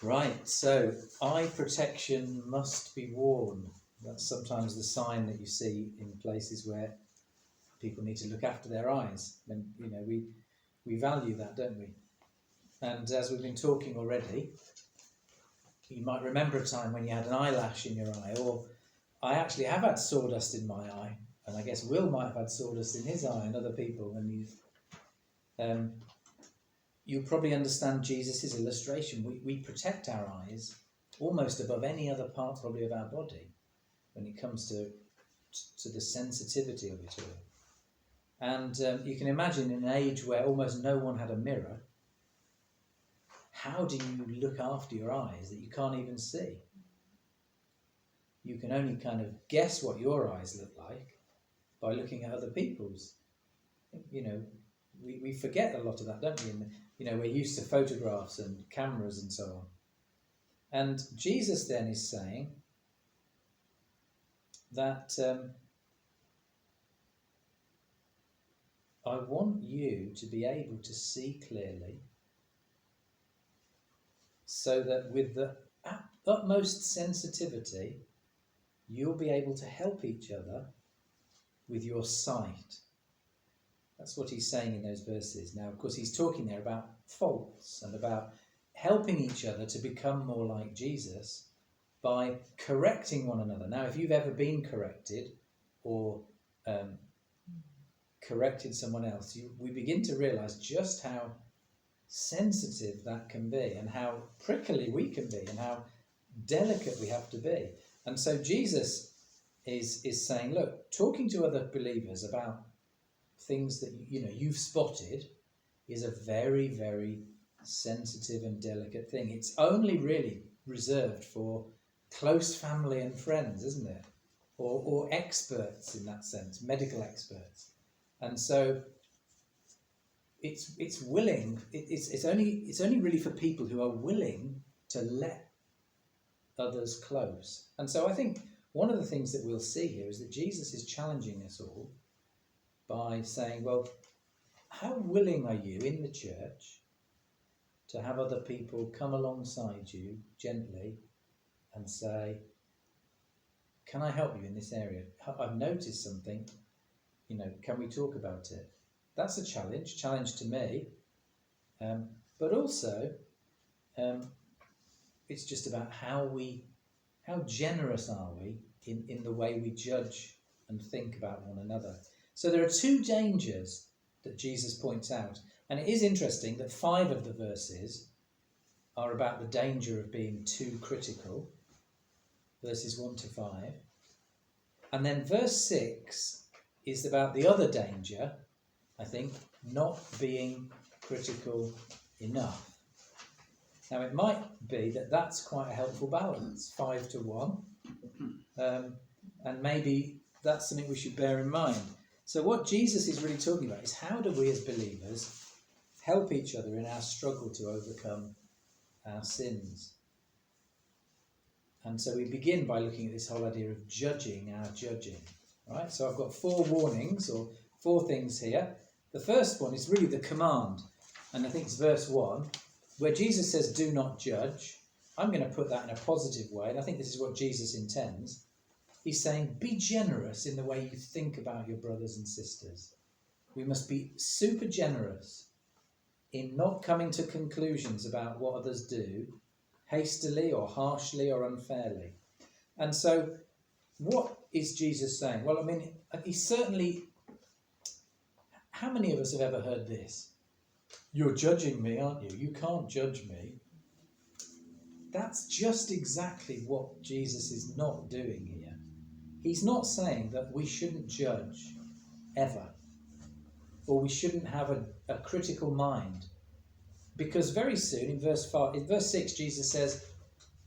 Right, so eye protection must be worn. That's sometimes the sign that you see in places where people need to look after their eyes. And, we value that, don't we? And as we've been talking already, you might remember a time when you had an eyelash in your eye, or I actually have had sawdust in my eye, and I guess Will might have had sawdust in his eye, and other people. And you'll probably understand Jesus' illustration. We protect our eyes almost above any other part probably of our body when it comes to the sensitivity of it all. And you can imagine in an age where almost no one had a mirror, how do you look after your eyes that you can't even see? You can only kind of guess what your eyes look like by looking at other people's. We forget a lot of that, don't we? And, we're used to photographs and cameras and so on. And Jesus then is saying that I want you to be able to see clearly, so that with the utmost sensitivity, you'll be able to help each other with your sight. That's what he's saying in those verses. Now, of course, he's talking there about faults and about helping each other to become more like Jesus by correcting one another. Now, if you've ever been corrected or corrected someone else, we begin to realise just how sensitive that can be, and how prickly we can be, and how delicate we have to be. And so Jesus is saying, look, talking to other believers about things that you've spotted is a very, very sensitive and delicate thing. It's only really reserved for close family and friends, isn't it? Or experts in that sense, medical experts. And so it's only really for people who are willing to let others close. And so I think one of the things that we'll see here is that Jesus is challenging us all by saying, well, how willing are you in the church to have other people come alongside you gently and say, can I help you in this area? I've noticed something, can we talk about it? That's a challenge to me. But also, it's just about how generous are we in the way we judge and think about one another. So there are two dangers that Jesus points out. And it is interesting that 5 of the verses are about the danger of being too critical, verses 1 to 5. And then verse 6 is about the other danger, I think, not being critical enough. Now, it might be that that's quite a helpful balance, 5 to 1. And maybe that's something we should bear in mind. So what Jesus is really talking about is, how do we as believers help each other in our struggle to overcome our sins? And so we begin by looking at this whole idea of judging our judging. Right? So I've got 4 warnings, or 4 things here. The first one is really the command. And I think it's verse 1, where Jesus says, do not judge. I'm going to put that in a positive way, and I think this is what Jesus intends. He's saying, be generous in the way you think about your brothers and sisters. We must be super generous in not coming to conclusions about what others do hastily or harshly or unfairly. And so what is Jesus saying? Well, I mean, he's certainly... How many of us have ever heard this? You're judging me, aren't you? You can't judge me. That's just exactly what Jesus is not doing here. He's not saying that we shouldn't judge ever, or we shouldn't have a critical mind. Because very soon in verse 6, Jesus says,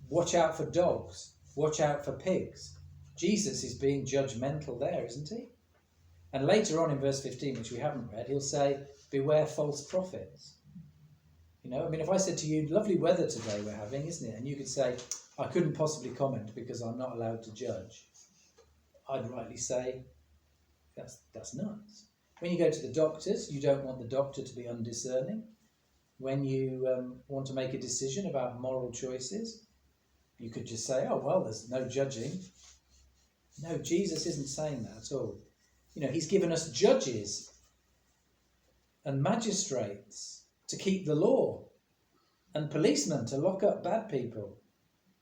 watch out for dogs, watch out for pigs. Jesus is being judgmental there, isn't he? And later on in verse 15, which we haven't read, he'll say, beware false prophets. If I said to you, lovely weather today we're having, isn't it? And you could say, I couldn't possibly comment because I'm not allowed to judge. I'd rightly say, that's nuts. When you go to the doctors, you don't want the doctor to be undiscerning. when you want to make a decision about moral choices, you could just say, oh, well, there's no judging. No, Jesus isn't saying that at all. He's given us judges and magistrates to keep the law and policemen to lock up bad people.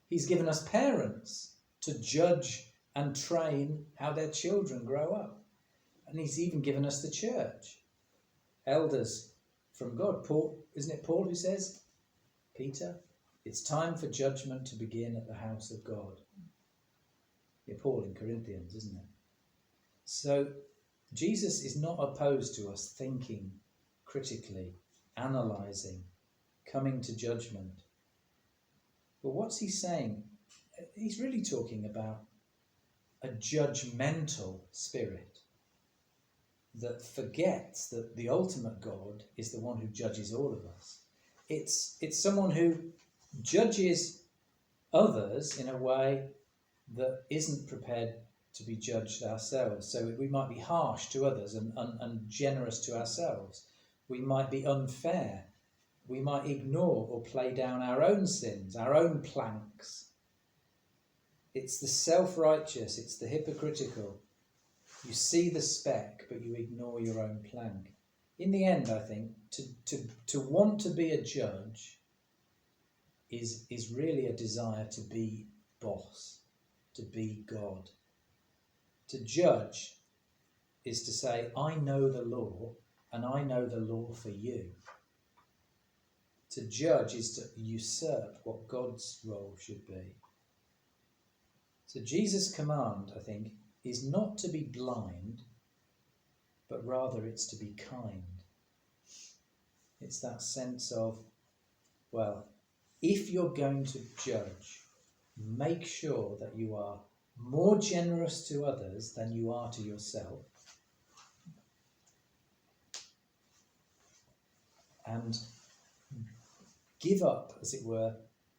He's given us parents to judge and train how their children grow up. And he's even given us the church, elders from God. Paul, isn't it Paul who says, Peter, it's time for judgment to begin at the house of God. Yeah, Paul in Corinthians, isn't it? So Jesus is not opposed to us thinking critically, analysing, coming to judgment. But what's he saying? He's really talking about a judgmental spirit that forgets that the ultimate God is the one who judges all of us. It's someone who judges others in a way that isn't prepared to be judged ourselves. So we might be harsh to others and generous to ourselves. We might be unfair. We might ignore or play down our own sins, our own planks. It's the self-righteous, it's the hypocritical. You see the speck, but you ignore your own plank. In the end, I think, to want to be a judge is really a desire to be boss, to be God. To judge is to say, I know the law, and I know the law for you. To judge is to usurp what God's role should be. So Jesus' command, I think, is not to be blind, but rather it's to be kind. It's that sense of, well, if you're going to judge, make sure that you are more generous to others than you are to yourself. And give up, as it were,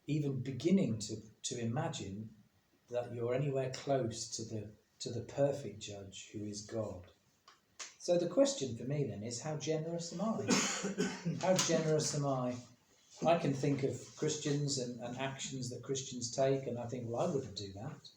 even beginning to imagine that you're anywhere close to the perfect judge who is God. So the question for me then is, how generous am I? How generous am I? I can think of Christians and actions that Christians take, and I think, well, I wouldn't do that.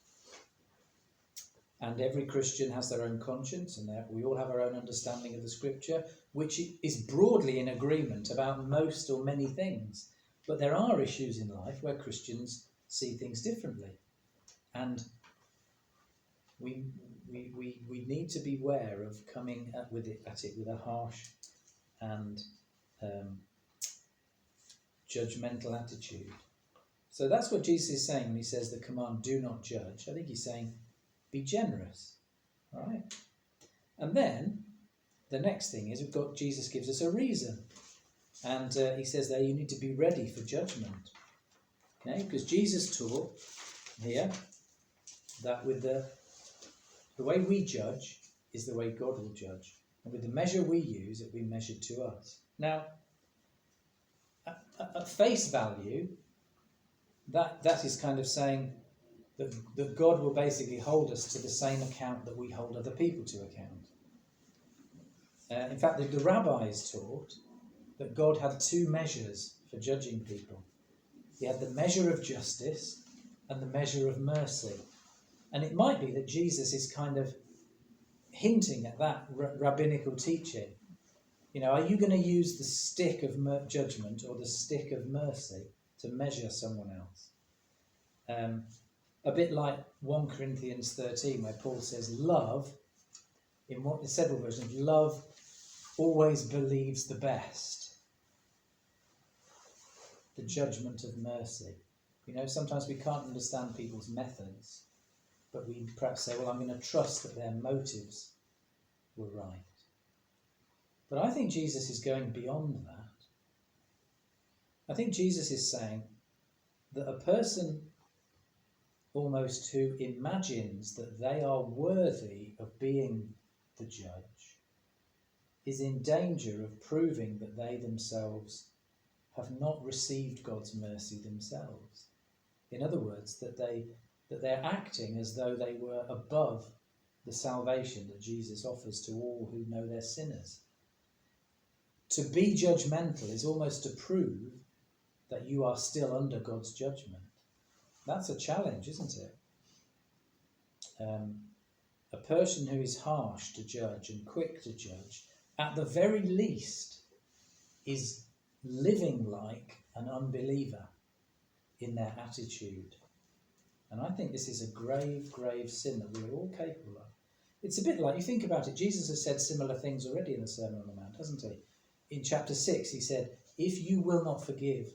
And every Christian has their own conscience, and we all have our own understanding of the scripture, which is broadly in agreement about most or many things. But there are issues in life where Christians see things differently. And we need to beware of coming at it with a harsh and judgmental attitude. So that's what Jesus is saying when he says the command, do not judge. I think he's saying, be generous. All right? And then the next thing is Jesus gives us a reason. And he says there you need to be ready for judgment. Okay? Because Jesus taught here that with the way we judge is the way God will judge. And with the measure we use, it will be measured to us. Now, at face value, that is kind of saying that God will basically hold us to the same account that we hold other people to account. In fact, the rabbis taught that God had two measures for judging people. He had the measure of justice and the measure of mercy. And it might be that Jesus is kind of hinting at that rabbinical teaching. Are you going to use the stick of judgment or the stick of mercy to measure someone else? A bit like 1 Corinthians 13, where Paul says, love, in several versions, love always believes the best. The judgment of mercy. Sometimes we can't understand people's methods, but we perhaps say, well, I'm going to trust that their motives were right. But I think Jesus is going beyond that. I think Jesus is saying that a person almost who imagines that they are worthy of being the judge is in danger of proving that they themselves have not received God's mercy themselves. In other words, that they're acting as though they were above the salvation that Jesus offers to all who know they're sinners. to be judgmental is almost to prove that you are still under God's judgment. That's a challenge, isn't it? A person who is harsh to judge and quick to judge, at the very least, is living like an unbeliever in their attitude. And I think this is a grave, grave sin that we're all capable of. It's a bit like, you think about it, Jesus has said similar things already in the Sermon on the Mount, hasn't he? In chapter 6, he said, if you will not forgive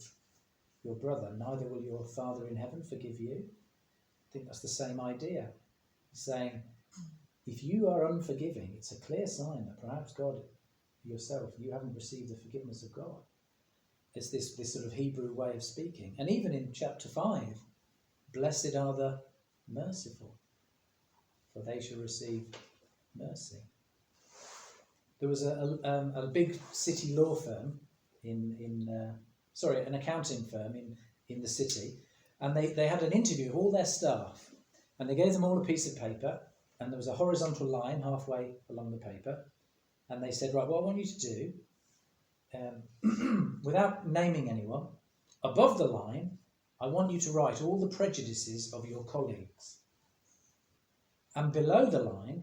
your brother, neither will your Father in heaven forgive you. I think that's the same idea. He's saying, if you are unforgiving, it's a clear sign that perhaps God, yourself, you haven't received the forgiveness of God. It's this sort of Hebrew way of speaking. And even in chapter 5, blessed are the merciful, for they shall receive mercy. There was a big city law firm an accounting firm in the city, and they had an interview of all their staff, and they gave them all a piece of paper, and there was a horizontal line halfway along the paper, and they said, right, what I want you to do, without naming anyone, above the line, I want you to write all the prejudices of your colleagues. And below the line,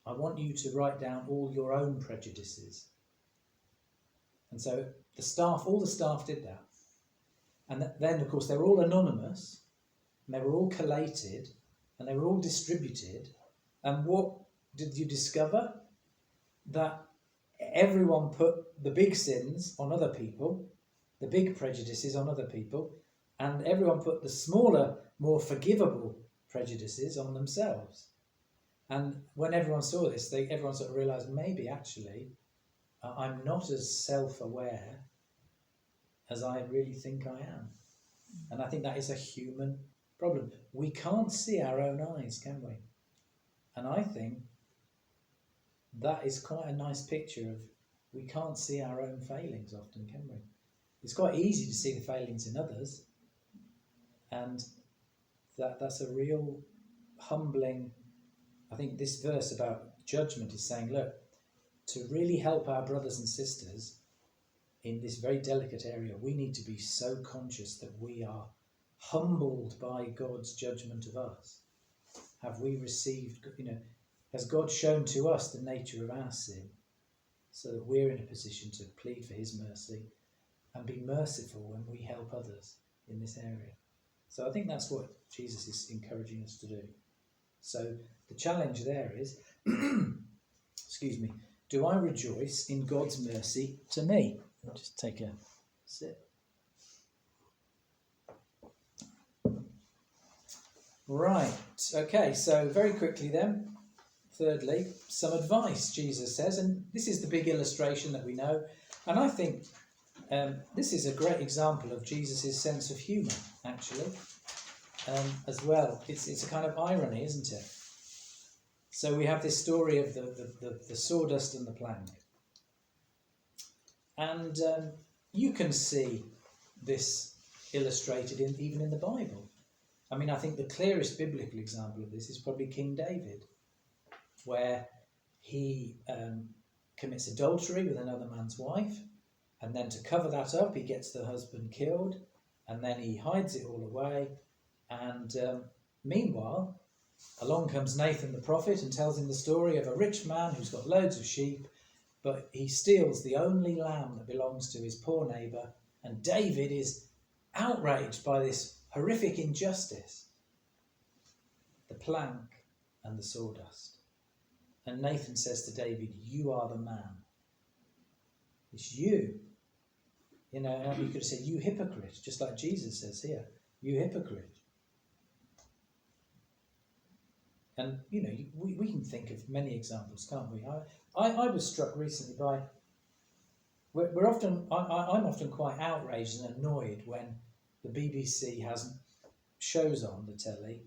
I want you to write down all your own prejudices. And so all the staff did that. And then, of course, they were all anonymous, and they were all collated, and they were all distributed. And what did you discover? That everyone put the big sins on other people, the big prejudices on other people, and everyone put the smaller, more forgivable prejudices on themselves. And when everyone saw this, everyone sort of realised, maybe actually I'm not as self-aware as I really think I am. And I think that is a human problem. We can't see our own eyes, can we? And I think that is quite a nice picture of, we can't see our own failings often, can we? It's quite easy to see the failings in others. And that's a real humbling. I think this verse about judgment is saying, look, to really help our brothers and sisters in this very delicate area, we need to be so conscious that we are humbled by God's judgment of us. Have we received, has God shown to us the nature of our sin so that we're in a position to plead for his mercy and be merciful when we help others in this area? So I think that's what Jesus is encouraging us to do. So the challenge there is, excuse me, do I rejoice in God's mercy to me? I'll just take a sip. Right, okay, so very quickly then, thirdly, some advice, Jesus says, and this is the big illustration that we know, and I think this is a great example of Jesus' sense of humour, actually, as well. It's a kind of irony, isn't it? So we have this story of the sawdust and the plank. And you can see this illustrated even in the Bible. I mean, I think the clearest biblical example of this is probably King David, where he commits adultery with another man's wife, and then to cover that up, he gets the husband killed, and then he hides it all away. And meanwhile, along comes Nathan the prophet and tells him the story of a rich man who's got loads of sheep, but he steals the only lamb that belongs to his poor neighbour, and David is outraged by this horrific injustice. The plank and the sawdust. And Nathan says to David, you are the man. It's you. You could have said, you hypocrite, just like Jesus says here, you hypocrite. And, we can think of many examples, can't we? I was struck recently by, I'm often quite outraged and annoyed when the BBC has shows on the telly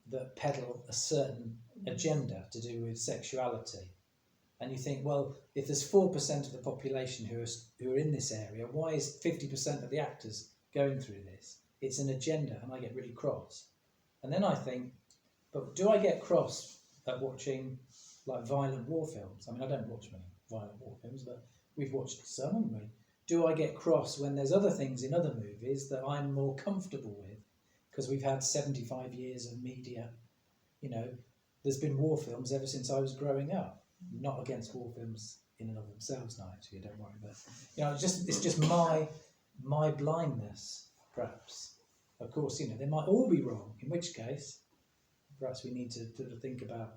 that peddle a certain agenda to do with sexuality. And you think, well, if there's 4% of the population who are in this area, why is 50% of the actors going through this? It's an agenda, and I get really cross. And then I think, but do I get cross at watching like violent war films? I mean, I don't watch many violent war films, but We've watched some, haven't we? Do I get cross when there's other things in other movies that I'm more comfortable with? Because we've had 75 years of media. You know, there's been war films ever since I was growing up. Not against war films in and of themselves now, actually, don't worry. But, you know, it's just my blindness, perhaps. Of course, you know, they might all be wrong, in which case, perhaps we need to think about,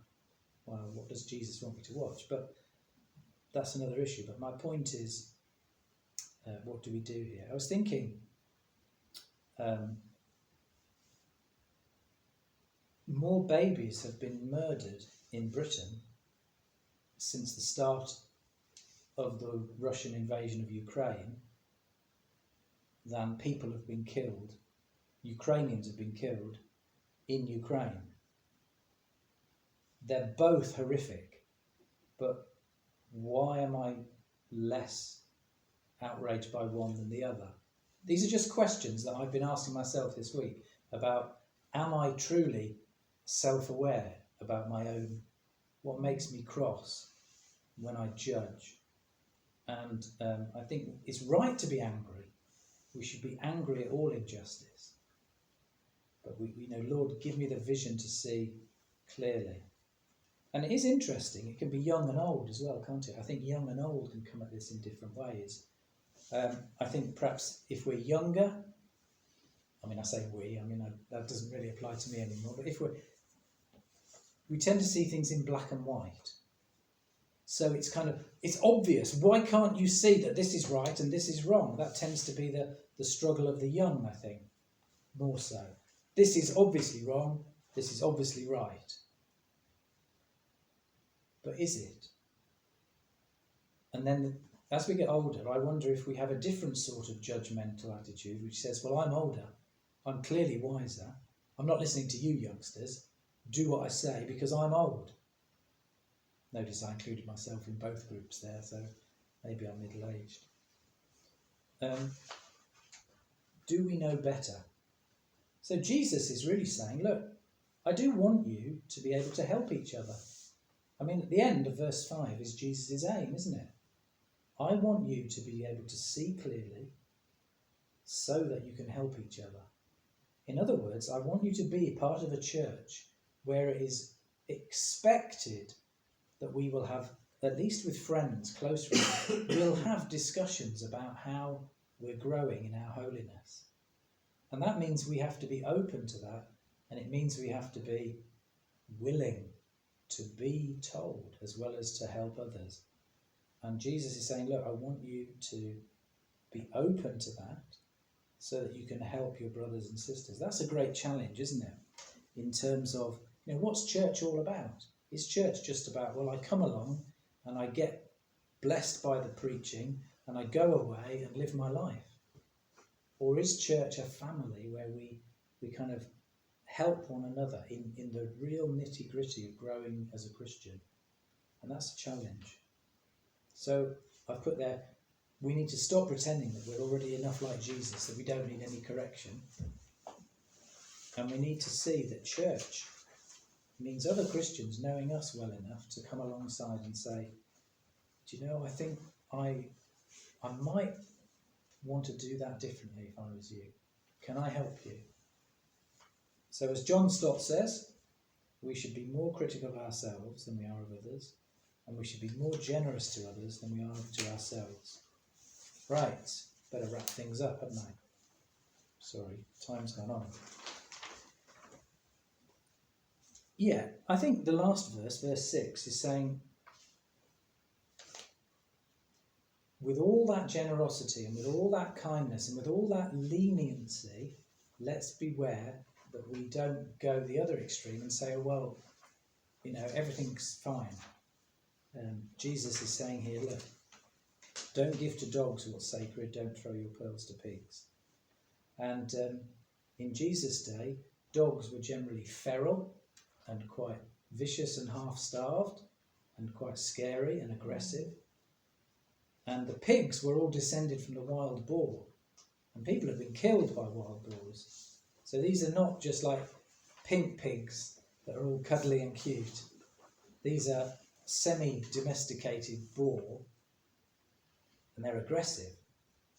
well, what does Jesus want me to watch? But that's another issue. But my point is, what do we do here? I was thinking, more babies have been murdered in Britain since the start of the Russian invasion of Ukraine than people have been killed, Ukrainians have been killed in Ukraine. They're both horrific, but why am I less outraged by one than the other? These are just questions that I've been asking myself this week about, am I truly self-aware about my own, what makes me cross when I judge? And I think it's right to be angry. We should be angry at all injustice. But we know, Lord, give me the vision to see clearly. And it is interesting. It can be young and old as well, can't it? I think young and old can come at this in different ways. I think perhaps if we're younger, I mean, I say we, I mean, that doesn't really apply to me anymore, but if we tend to see things in black and white. So it's obvious. Why can't you see that this is right and this is wrong? That tends to be the struggle of the young, I think, more so. This is obviously wrong, this is obviously right. But is it? And then as we get older, I wonder if we have a different sort of judgmental attitude, which says, well, I'm older, I'm clearly wiser, I'm not listening to you youngsters, do what I say because I'm old. Notice I included myself in both groups there, so maybe I'm middle-aged. Do we know better? So Jesus is really saying, look, I do want you to be able to help each other. I mean, at the end of verse 5 is Jesus' aim, isn't it? I want you to be able to see clearly so that you can help each other. In other words, I want you to be part of a church where it is expected that we will have, at least with friends, close friends, we'll have discussions about how we're growing in our holiness. And that means we have to be open to that, and it means we have to be willing to be told as well as to help others. And Jesus is saying, look, I want you to be open to that so that you can help your brothers and sisters. That's a great challenge, isn't it? In terms of, you know, what's church all about? Is church just about, well, I come along and I get blessed by the preaching and I go away and live my life? Or is church a family where we kind of help one another in the real nitty-gritty of growing as a Christian? And that's a challenge. So I've put there, we need to stop pretending that we're already enough like Jesus, that we don't need any correction. And we need to see that church means other Christians knowing us well enough to come alongside and say, do you know, I think I might want to do that differently if I was you. Can I help you? So as John Stott says, we should be more critical of ourselves than we are of others, and we should be more generous to others than we are to ourselves. Right, better wrap things up, haven't I? Sorry, time's gone on. Yeah, I think the last verse, verse 6, is saying, with all that generosity and with all that kindness and with all that leniency, let's beware that we don't go the other extreme and say, oh, well, you know, everything's fine. Jesus is saying here, look, don't give to dogs what's sacred, don't throw your pearls to pigs. And in Jesus' day, dogs were generally feral and quite vicious and half-starved and quite scary and aggressive. And the pigs were all descended from the wild boar. And people have been killed by wild boars. So these are not just like pink pigs that are all cuddly and cute. These are semi-domesticated boar. and they're aggressive.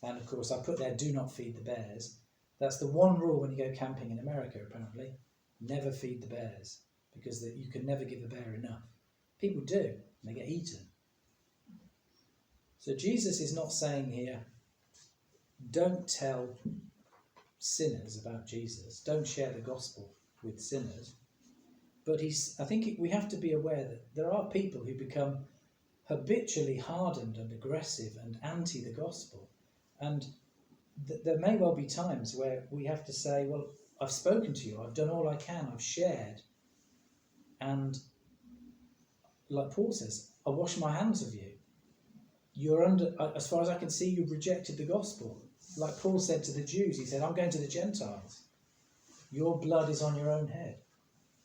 And of course, I put there, do not feed the bears. That's the one rule when you go camping in America, apparently. Never feed the bears, because you can never give a bear enough. People do, and they get eaten. So Jesus is not saying here, don't tell sinners about Jesus. Don't share the gospel with sinners. But I think we have to be aware that there are people who become habitually hardened and aggressive and anti the gospel. And there may well be times where we have to say, well, I've spoken to you, I've done all I can, I've shared. And like Paul says, I wash my hands of you. You're as far as I can see, you've rejected the gospel. Like Paul said to the Jews, he said, I'm going to the Gentiles. Your blood is on your own head.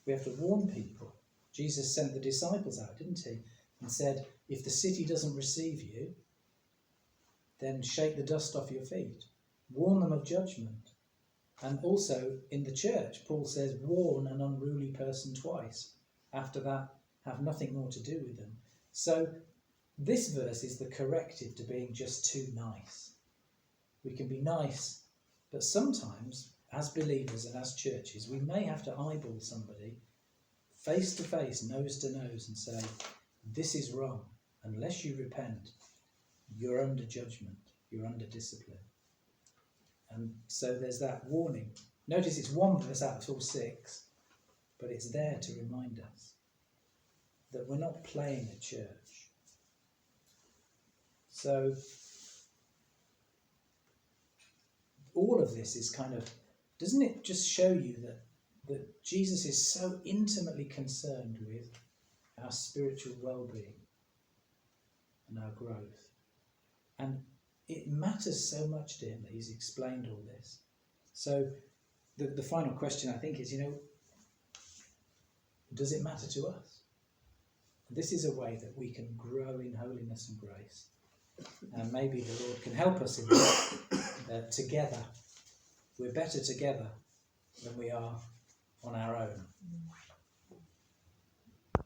We have to warn people. Jesus sent the disciples out, didn't he? And said, if the city doesn't receive you, then shake the dust off your feet. Warn them of judgment. And also in the church, Paul says, warn an unruly person twice. After that, have nothing more to do with them. So this verse is the corrective to being just too nice. We can be nice, but sometimes, as believers and as churches, we may have to eyeball somebody face to face, nose to nose, and say, this is wrong. Unless you repent, you're under judgment, you're under discipline. And so there's that warning. Notice it's one verse out of all 6, but it's there to remind us that we're not playing at church. So all of this is kind of, doesn't it just show you that Jesus is so intimately concerned with our spiritual well-being and our growth? And it matters so much to him that he's explained all this. So the final question, I think, is, does it matter to us? This is a way that we can grow in holiness and grace. And maybe the Lord can help us in that together. We're better together than we are on our own.